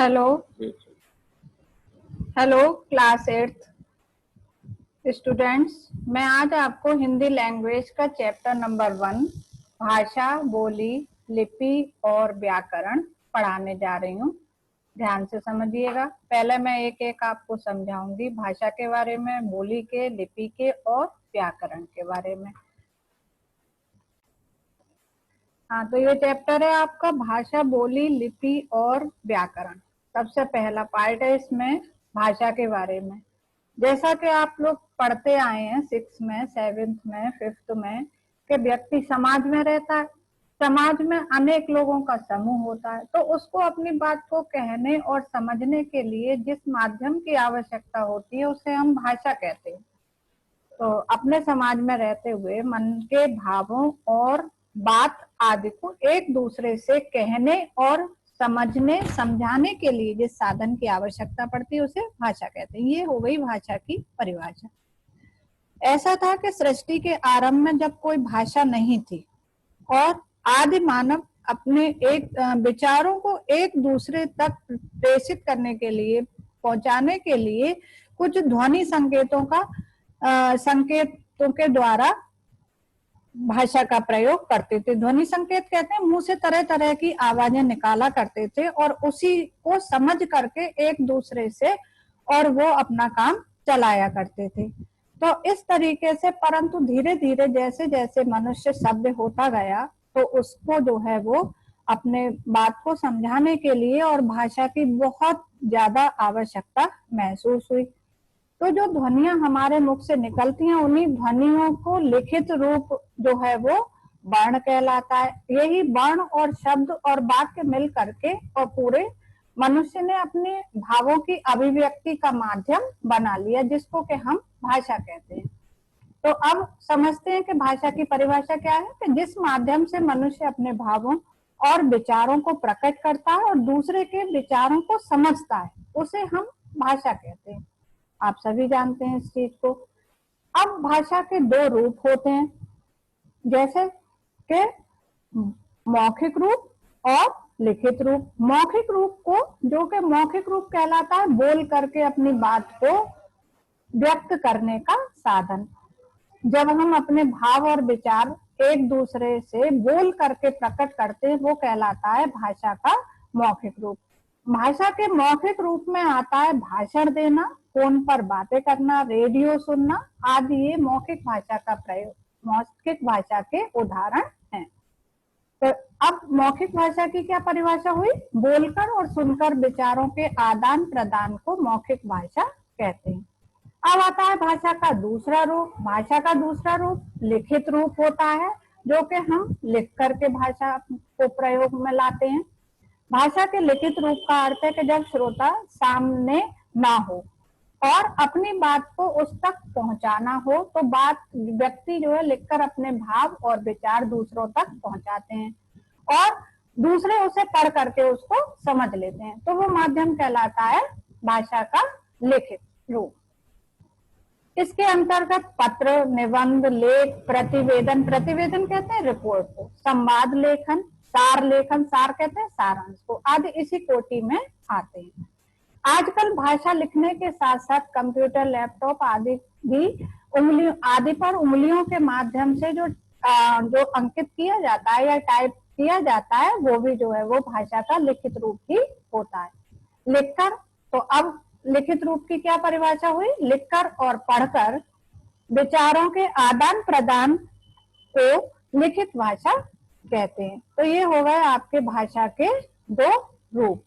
Hello hello class 8th students, मैं आज आपको हिंदी लैंग्वेज का चैप्टर नंबर 1 भाषा, बोली, लिपि और व्याकरण पढ़ाने जा रही हूँ। ध्यान से समझिएगा। पहले मैं एक एक आपको समझाऊंगी, भाषा के बारे में, बोली के, लिपि के और व्याकरण के बारे में। हाँ, तो ये चैप्टर है आपका भाषा, बोली, लिपि और व्याकरण। सबसे पहला पार्ट है इसमें भाषा के बारे में। जैसा कि आप लोग पढ़ते आए हैं 6th में, 7th में, 5th में, कि व्यक्ति समाज में रहता है। समाज में अनेक लोगों का समूह होता है, तो उसको अपनी बात को कहने और समझने के लिए जिस माध्यम की आवश्यकता होती है उसे हम भाषा कहते हैं। तो अपने समाज में रहते हुए मन के भावों और बात आदि को एक दूसरे से कहने और समझने समझाने के लिए जिस साधन की आवश्यकता पड़ती है उसे भाषा कहते हैं। ये हो गई भाषा की परिभाषा। ऐसा था कि सृष्टि के आरंभ में जब कोई भाषा नहीं थी और आदि मानव अपने एक विचारों को एक दूसरे तक प्रेषित करने के लिए, पहुंचाने के लिए कुछ ध्वनि संकेतों के द्वारा भाषा का प्रयोग करते थे। ध्वनि संकेत कहते हैं मुंह से तरह तरह की आवाजें निकाला करते थे और उसी को समझ करके एक दूसरे से और वो अपना काम चलाया करते थे। तो इस तरीके से, परंतु धीरे धीरे जैसे जैसे मनुष्य सभ्य होता गया तो उसको जो है वो अपने बात को समझाने के लिए और भाषा की बहुत ज्यादा आवश्यकता महसूस हुई। तो जो ध्वनियां हमारे मुख से निकलती हैं उन्हीं ध्वनियों को लिखित रूप जो है वो वर्ण कहलाता है। यही वर्ण और शब्द और वाक्य मिल करके और पूरे मनुष्य ने अपने भावों की अभिव्यक्ति का माध्यम बना लिया, जिसको कि हम भाषा कहते हैं। तो अब समझते हैं कि भाषा की परिभाषा क्या है, कि जिस माध्यम से मनुष्य अपने भावों और विचारों को प्रकट करता है और दूसरे के विचारों को समझता है, उसे हम भाषा कहते हैं। आप सभी जानते हैं इस चीज को। अब भाषा के दो रूप होते हैं, जैसे कि मौखिक रूप और लिखित रूप। मौखिक रूप को, जो कि मौखिक रूप कहलाता है बोल करके अपनी बात को व्यक्त करने का साधन। जब हम अपने भाव और विचार एक दूसरे से बोल करके प्रकट करते हैं वो कहलाता है भाषा का मौखिक रूप। भाषा के मौखिक रूप में आता है भाषण देना, फोन पर बातें करना, रेडियो सुनना आदि। ये मौखिक भाषा का प्रयोग, मौखिक भाषा के उदाहरण हैं। तो अब मौखिक भाषा की क्या परिभाषा हुई? बोलकर और सुनकर विचारों के आदान प्रदान को मौखिक भाषा कहते हैं। अब आता है भाषा का दूसरा रूप। भाषा का दूसरा रूप लिखित रूप होता है, जो कि हम लिख करके भाषा को प्रयोग में लाते हैं। भाषा के लिखित रूप का अर्थ है कि जब श्रोता सामने ना हो और अपनी बात को उस तक पहुंचाना हो तो बात व्यक्ति जो है लिखकर अपने भाव और विचार दूसरों तक पहुंचाते हैं और दूसरे उसे पढ़ करके उसको समझ लेते हैं, तो वो माध्यम कहलाता है भाषा का लिखित रूप। इसके अंतर्गत पत्र, निबंध, लेख, प्रतिवेदन, प्रतिवेदन कहते हैं रिपोर्ट को, संवाद लेखन, सार लेखन, सार कहते हैं सारांश को, आदि इसी कोटि में आते हैं। आजकल भाषा लिखने के साथ साथ कंप्यूटर, लैपटॉप आदि भी उंगलियों आदि पर उंगलियों के माध्यम से जो अंकित किया जाता है या टाइप किया जाता है वो भी जो है वो भाषा का लिखित रूप ही होता है। लिखकर, तो अब लिखित रूप की क्या परिभाषा हुई? लिखकर और पढ़कर विचारों के आदान प्रदान को लिखित भाषा कहते हैं। तो ये हो गए आपके भाषा के दो रूप।